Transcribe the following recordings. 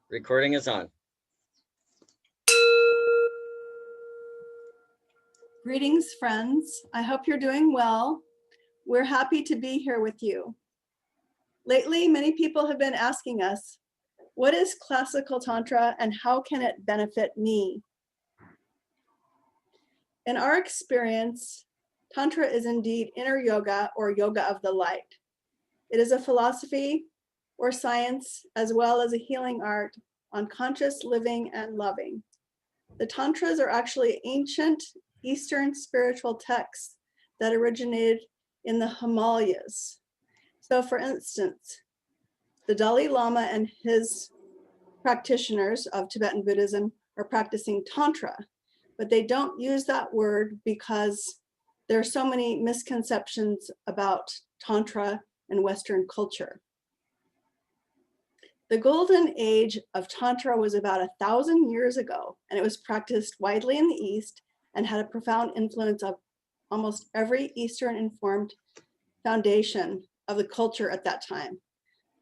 Recording is on. Greetings, friends. I hope you're doing well. We're happy to be here with you. Lately, many people have been asking us, what is classical Tantra and how can it benefit me? In our experience, Tantra is indeed inner yoga or yoga of the light. It is a philosophy or science as well as a healing art on conscious living and loving. The Tantras are actually ancient Eastern spiritual texts that originated in the Himalayas. So for instance, the Dali Lama and his practitioners of Tibetan Buddhism are practicing Tantra, but they don't use that word because there are so many misconceptions about Tantra and Western culture. The Golden Age of Tantra was about 1,000 years ago, and it was practiced widely in the East and had a profound influence of almost every Eastern informed foundation of the culture at that time.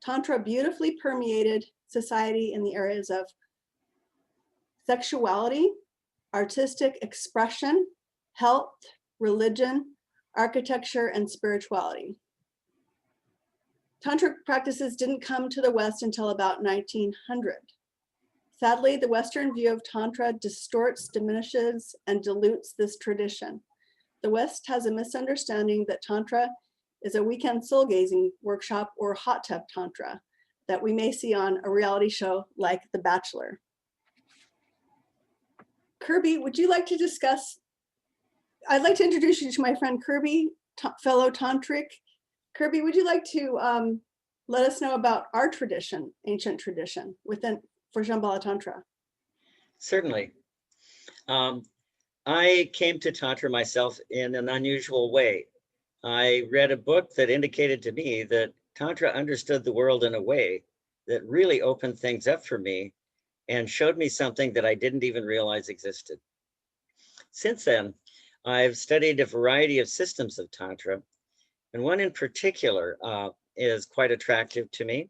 Tantra beautifully permeated society in the areas of sexuality, artistic expression, health, religion, architecture, and spirituality. Tantric practices didn't come to the West until about 1900. Sadly, the Western view of Tantra distorts, diminishes, and dilutes this tradition. The West has a misunderstanding that Tantra is a weekend soul gazing workshop or hot tub Tantra that we may see on a reality show like The Bachelor. Kirby, would you like to discuss? I'd like to introduce you to my friend Kirby, fellow Tantric. Kirby, would you like to let us know about our tradition, ancient tradition for Shambhala Tantra? Certainly. I came to Tantra myself in an unusual way. I read a book that indicated to me that Tantra understood the world in a way that really opened things up for me and showed me something that I didn't even realize existed. Since then, I've studied a variety of systems of Tantra, and one in particular is quite attractive to me.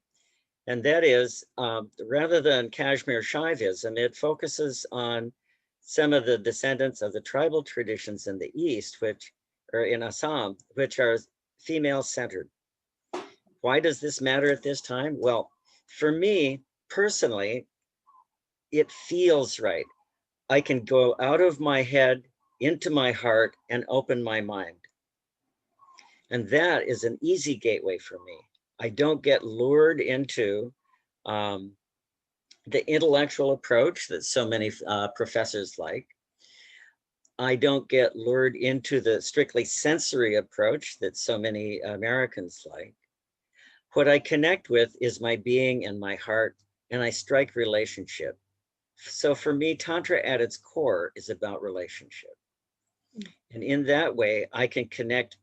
And that is, rather than Kashmir Shaivism, it focuses on some of the descendants of the tribal traditions in the East, which are in Assam, which are female-centered. Why does this matter at this time? Well, for me personally, it feels right. I can go out of my head into my heart and open my mind. And that is an easy gateway for me. I don't get lured into the intellectual approach that so many professors like. I don't get lured into the strictly sensory approach that so many Americans like. What I connect with is my being and my heart, and I strike relationship. So for me, Tantra at its core is about relationship. And in that way, I can connect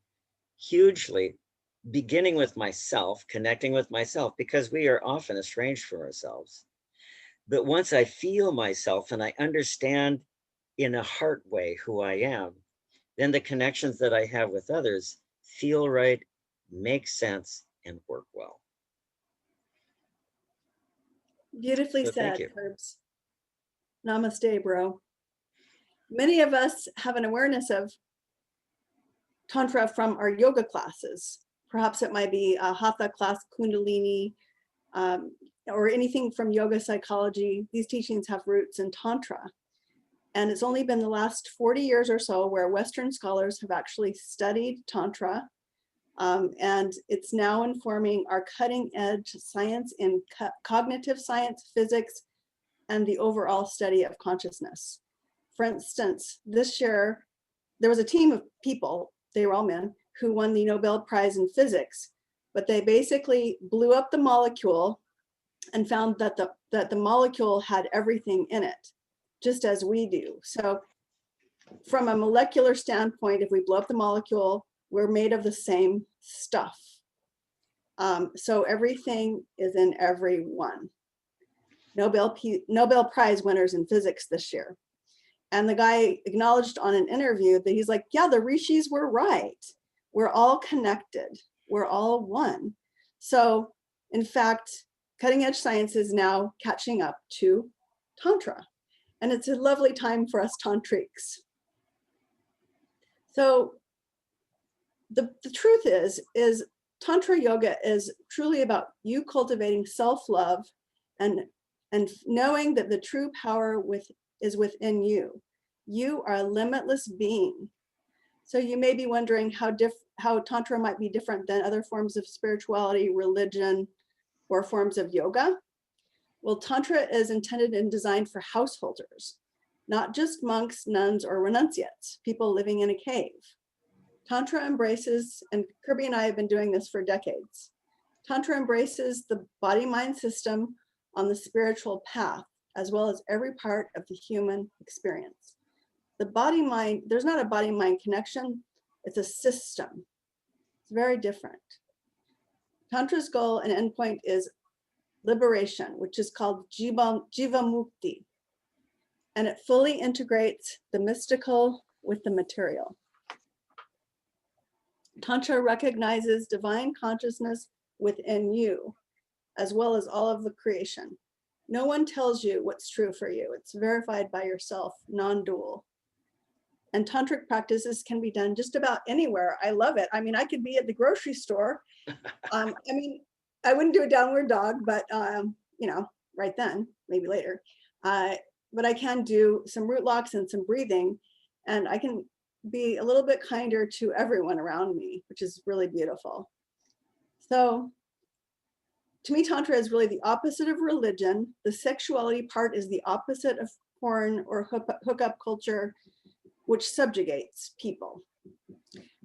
hugely, beginning with myself, connecting with myself, because we are often estranged from ourselves. But once I feel myself and I understand in a heart way who I am, then the connections that I have with others feel right, make sense, and work well. Beautifully said, Herbs. Namaste, bro. Many of us have an awareness of Tantra from our yoga classes. Perhaps it might be a Hatha class, Kundalini, or anything from yoga psychology. These teachings have roots in Tantra. And it's only been the last 40 years or so where Western scholars have actually studied Tantra. And it's now informing our cutting edge science in cognitive science, physics, and the overall study of consciousness. For instance, this year, there was a team of people, they were all men, who won the Nobel Prize in physics, but they basically blew up the molecule and found that the molecule had everything in it, just as we do. So from a molecular standpoint, if we blow up the molecule, we're made of the same stuff. So everything is in everyone. Nobel Prize winners in physics this year. And the guy acknowledged on an interview that he's like, yeah, the rishis were right. We're all connected. We're all one. So in fact, cutting edge science is now catching up to Tantra. And it's a lovely time for us tantrics. So the truth is Tantra yoga is truly about you cultivating self-love and knowing that the true power is within you. You are a limitless being. So you may be wondering how Tantra might be different than other forms of spirituality, religion, or forms of yoga. Well, Tantra is intended and designed for householders, not just monks, nuns, or renunciates, people living in a cave. Tantra embraces, and Kirby and I have been doing this for decades. Tantra embraces the body-mind system on the spiritual path, as well as every part of the human experience. The body-mind, there's not a body-mind connection, it's a system. It's very different. Tantra's goal and endpoint is liberation, which is called Jiva Mukti. And it fully integrates the mystical with the material. Tantra recognizes divine consciousness within you, as well as all of the creation. No one tells you what's true for you. It's verified by yourself, non-dual. And tantric practices can be done just about anywhere. I love it. I mean, I could be at the grocery store. I mean, I wouldn't do a downward dog, but you know, right then, maybe later. But I can do some root locks and some breathing, and I can be a little bit kinder to everyone around me, which is really beautiful. So to me, Tantra is really the opposite of religion. The sexuality part is the opposite of porn or hookup culture, which subjugates people.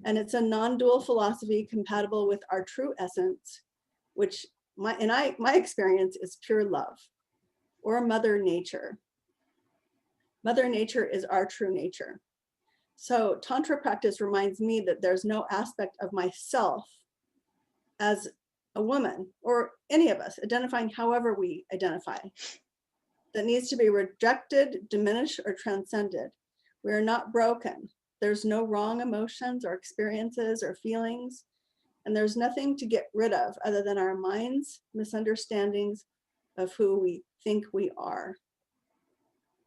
And it's a non-dual philosophy compatible with our true essence, which my experience is pure love, or Mother Nature. Mother Nature is our true nature. So Tantra practice reminds me that there's no aspect of myself as a woman, or any of us, identifying however we identify, that needs to be rejected, diminished, or transcended. We are not broken. There's no wrong emotions or experiences or feelings, and there's nothing to get rid of other than our minds' misunderstandings of who we think we are.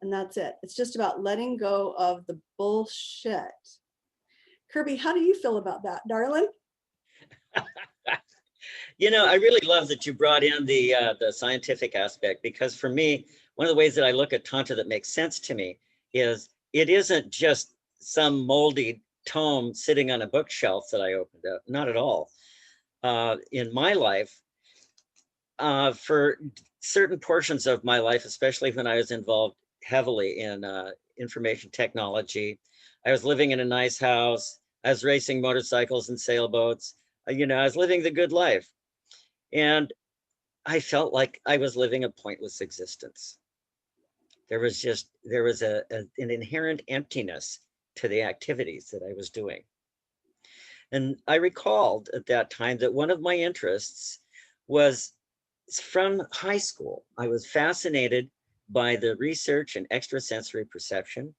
And that's it. It's just about letting go of the bullshit. Kirby, how do you feel about that, darling? You know, I really love that you brought in the scientific aspect, because for me, one of the ways that I look at Tantra that makes sense to me is it isn't just some moldy tome sitting on a bookshelf that I opened up. Not at all. In my life, for certain portions of my life, especially when I was involved heavily in information technology, I was living in a nice house. I was racing motorcycles and sailboats. You know, I was living the good life. And I felt like I was living a pointless existence. There was an inherent emptiness to the activities that I was doing. And I recalled at that time that one of my interests was from high school. I was fascinated by the research in extrasensory perception.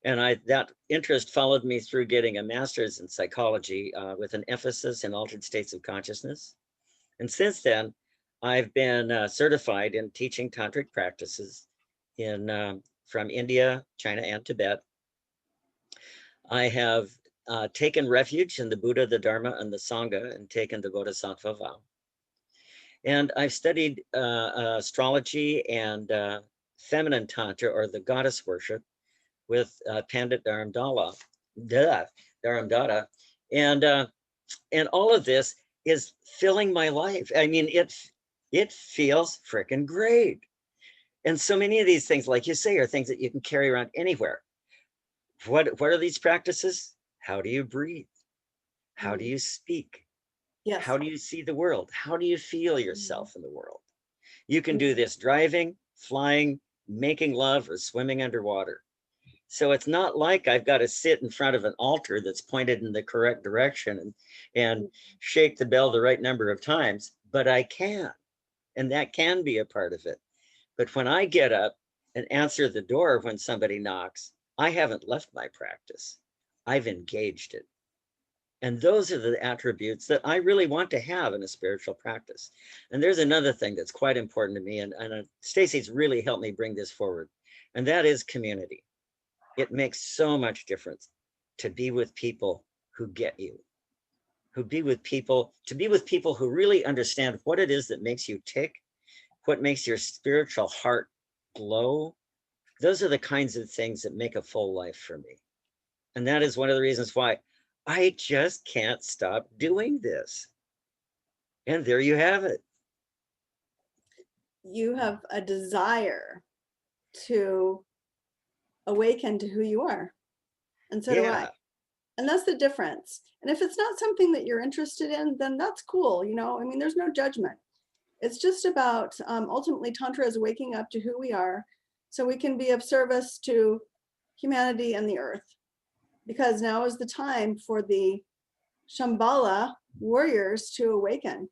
And that interest followed me through getting a master's in psychology with an emphasis in altered states of consciousness. And since then, I've been certified in teaching tantric practices from India, China, and Tibet. I have taken refuge in the Buddha, the Dharma, and the Sangha, and taken the Bodhisattva vow. And I've studied astrology and feminine tantra, or the goddess worship, with Pandit Dharamdara. And all of this is filling my life. I mean, it feels freaking great. And so many of these things, like you say, are things that you can carry around anywhere. What are these practices? How do you breathe? How do you speak? Yes. How do you see the world? How do you feel yourself in the world? You can do this driving, flying, making love, or swimming underwater. So it's not like I've got to sit in front of an altar that's pointed in the correct direction and shake the bell the right number of times, but I can, and that can be a part of it. But when I get up and answer the door when somebody knocks, I haven't left my practice. I've engaged it. And those are the attributes that I really want to have in a spiritual practice. And there's another thing that's quite important to me, and Stacy's really helped me bring this forward, and that is community. It makes so much difference to be with people who get you, to be with people who really understand what it is that makes you tick, what makes your spiritual heart glow. Those are the kinds of things that make a full life for me. And that is one of the reasons why I just can't stop doing this. And there you have it. You have a desire to awaken to who you are. And so do I. And that's the difference. And if it's not something that you're interested in, then that's cool. You know, I mean, there's no judgment. It's just about ultimately Tantra is waking up to who we are so we can be of service to humanity and the earth. Because now is the time for the Shambhala warriors to awaken.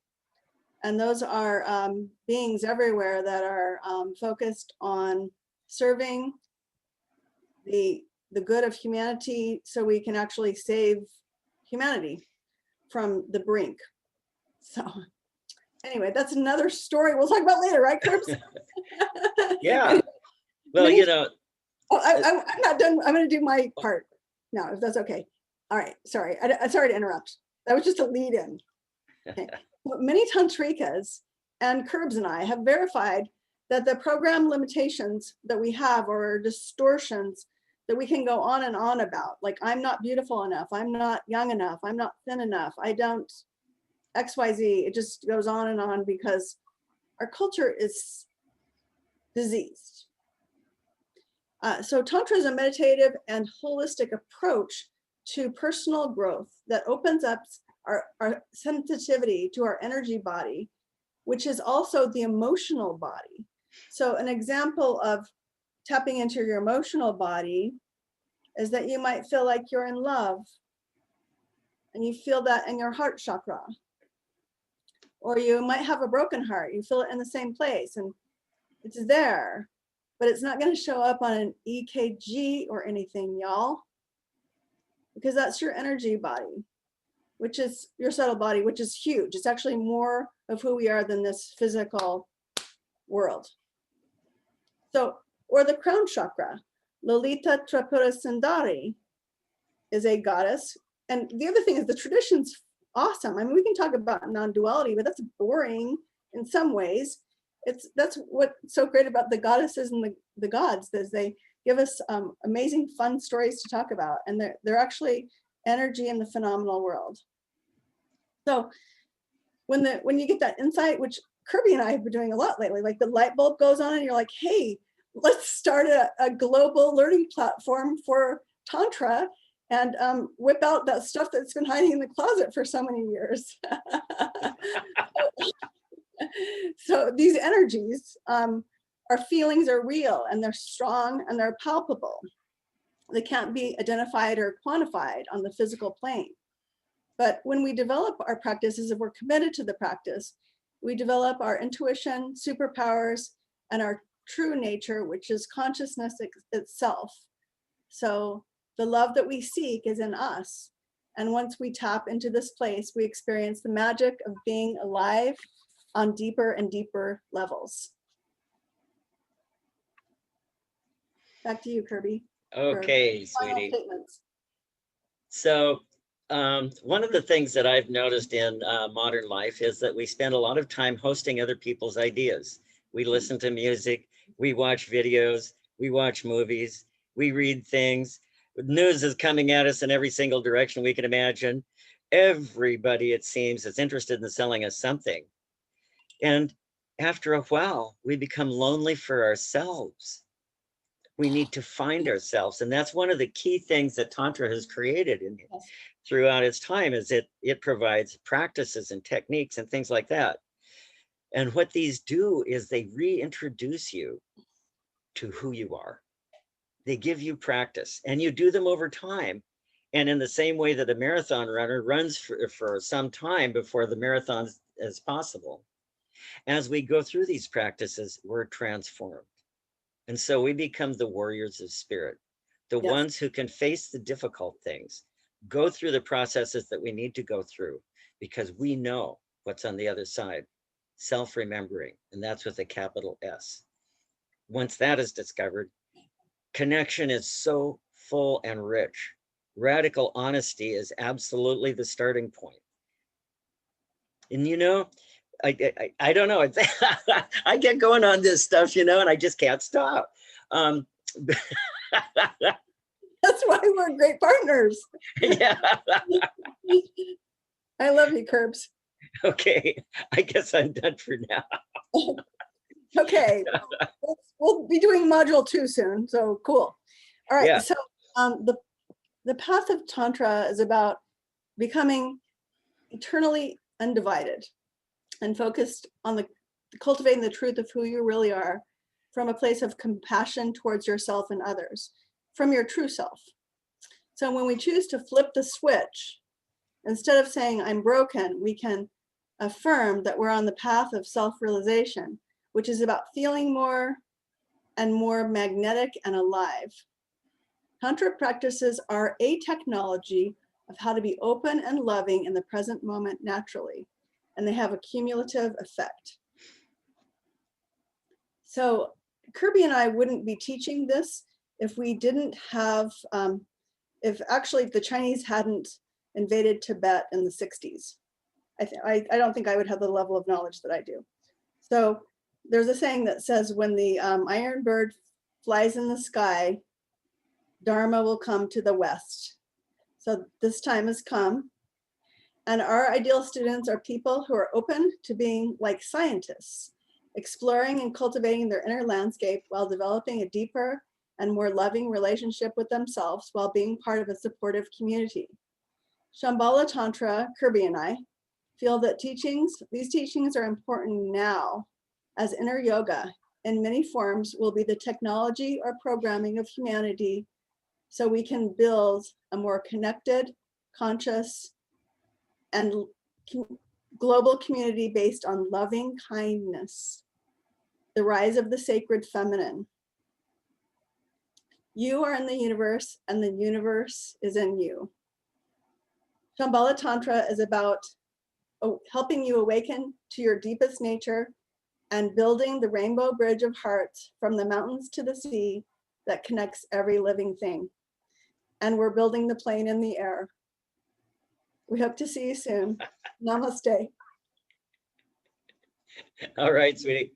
And those are beings everywhere that are focused on serving the good of humanity so we can actually save humanity from the brink. So anyway, that's another story we'll talk about later, right, Curbs? Yeah. Well, you know. Oh, I'm not done. I'm going to do my part now, if that's okay. All right. Sorry. Sorry to interrupt. That was just a lead in. Okay. But many tantrikas and Curbs and I have verified that the program limitations that we have or distortions that we can go on and on about, like I'm not beautiful enough, I'm not young enough, I'm not thin enough, I don't XYZ, it just goes on and on because our culture is diseased. So Tantra is a meditative and holistic approach to personal growth that opens up our sensitivity to our energy body, which is also the emotional body. So an example of tapping into your emotional body is that you might feel like you're in love and you feel that in your heart chakra. Or you might have a broken heart, you feel it in the same place and it's there, but it's not going to show up on an EKG or anything, y'all, because that's your energy body, which is your subtle body, which is huge. It's actually more of who we are than this physical world. So, or the crown chakra, Lalita Tripura Sundari is a goddess. And the other thing is the tradition's awesome. I mean, we can talk about non-duality, but that's boring in some ways. That's what's so great about the goddesses and the gods, is they give us amazing fun stories to talk about, and they're actually energy in the phenomenal world. So when you get that insight, which Kirby and I have been doing a lot lately, like the light bulb goes on and you're like, hey, let's start a global learning platform for Tantra and whip out that stuff that's been hiding in the closet for so many years. So these energies, our feelings are real and they're strong and they're palpable. They can't be identified or quantified on the physical plane. But when we develop our practices, if we're committed to the practice, we develop our intuition, superpowers, and our true nature, which is consciousness itself. So the love that we seek is in us. And once we tap into this place, we experience the magic of being alive on deeper and deeper levels. Back to you, Kirby. Okay, sweetie. So one of the things that I've noticed in modern life is that we spend a lot of time hosting other people's ideas. We listen to music, we watch videos, we watch movies, we read things. News is coming at us in every single direction we can imagine. Everybody, it seems, is interested in selling us something. And after a while, we become lonely for ourselves. We need to find ourselves. And that's one of the key things that Tantra has created throughout its time, is it provides practices and techniques and things like that. And what these do is they reintroduce you to who you are. They give you practice and you do them over time. And in the same way that a marathon runner runs for some time before the marathon is possible, as we go through these practices, we're transformed. And so we become the warriors of spirit, the ones who can face the difficult things, go through the processes that we need to go through, because we know what's on the other side. Self-remembering, and that's with a capital S. Once that is discovered, connection is so full and rich. Radical honesty is absolutely the starting point. And you know, I don't know. I get going on this stuff, you know, and I just can't stop. That's why we're great partners. Yeah. I love you, Curbs. Okay, I guess I'm done for now. Okay, we'll be doing module 2 soon, so cool. All right, yeah. So the path of Tantra is about becoming eternally undivided and focused on cultivating the truth of who you really are from a place of compassion towards yourself and others, from your true self. So when we choose to flip the switch, instead of saying I'm broken, we can affirm that we're on the path of self-realization, which is about feeling more and more magnetic and alive. Tantra practices are a technology of how to be open and loving in the present moment naturally, and they have a cumulative effect. So Kirby and I wouldn't be teaching this if we didn't have, if actually the Chinese hadn't invaded Tibet in the 60s. I don't think I would have the level of knowledge that I do. So there's a saying that says, when the iron bird flies in the sky, Dharma will come to the west. So this time has come. And our ideal students are people who are open to being like scientists, exploring and cultivating their inner landscape while developing a deeper and more loving relationship with themselves while being part of a supportive community. Shambhala Tantra, Kirby and I, feel that these teachings are important now, as inner yoga in many forms will be the technology or programming of humanity, so we can build a more connected, conscious, and global community based on loving kindness, the rise of the sacred feminine. You are in the universe and the universe is in you. Shambhala Tantra is about helping you awaken to your deepest nature and building the rainbow bridge of hearts from the mountains to the sea that connects every living thing. And we're building the plane in the air. We hope to see you soon. Namaste. All right, sweetie.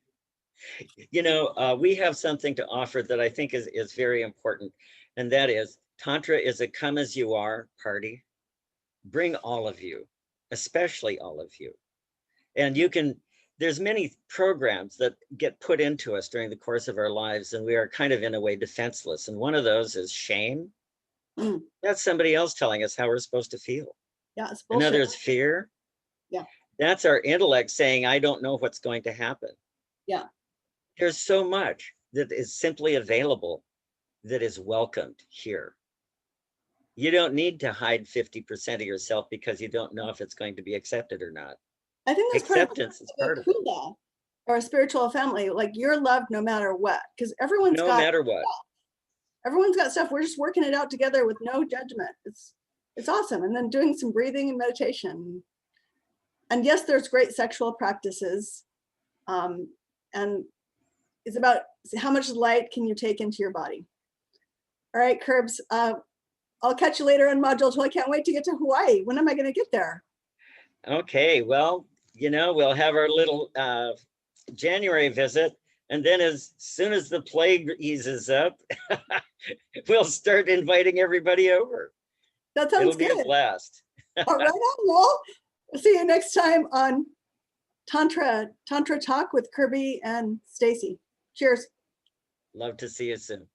You know, we have something to offer that I think is very important, and that is Tantra is a come as you are party. Bring all of you, especially all of you. And you can, there's many programs that get put into us during the course of our lives, and we are kind of in a way defenseless. And one of those is shame. That's somebody else telling us how we're supposed to feel. Yeah, it's bullshit. Another is fear. Yeah. That's our intellect saying, I don't know what's going to happen. Yeah. There's so much that is simply available that is welcomed here. You don't need to hide 50% of yourself because you don't know if it's going to be accepted or not. I think that's acceptance is part of it. Or a spiritual family, like you're loved no matter what, because everyone's no matter what. Stuff. Everyone's got stuff. We're just working it out together with no judgment. It's awesome. And then doing some breathing and meditation. And yes, there's great sexual practices. And it's about how much light can you take into your body. All right, Curbs. I'll catch you later in module 2. I can't wait to get to Hawaii. When am I going to get there? Okay, well, you know, we'll have our little January visit. And then as soon as the plague eases up, we'll start inviting everybody over. That sounds good. It'll be a blast. All right, well, we'll see you next time on Tantra Talk with Kirby and Stacy. Cheers. Love to see you soon.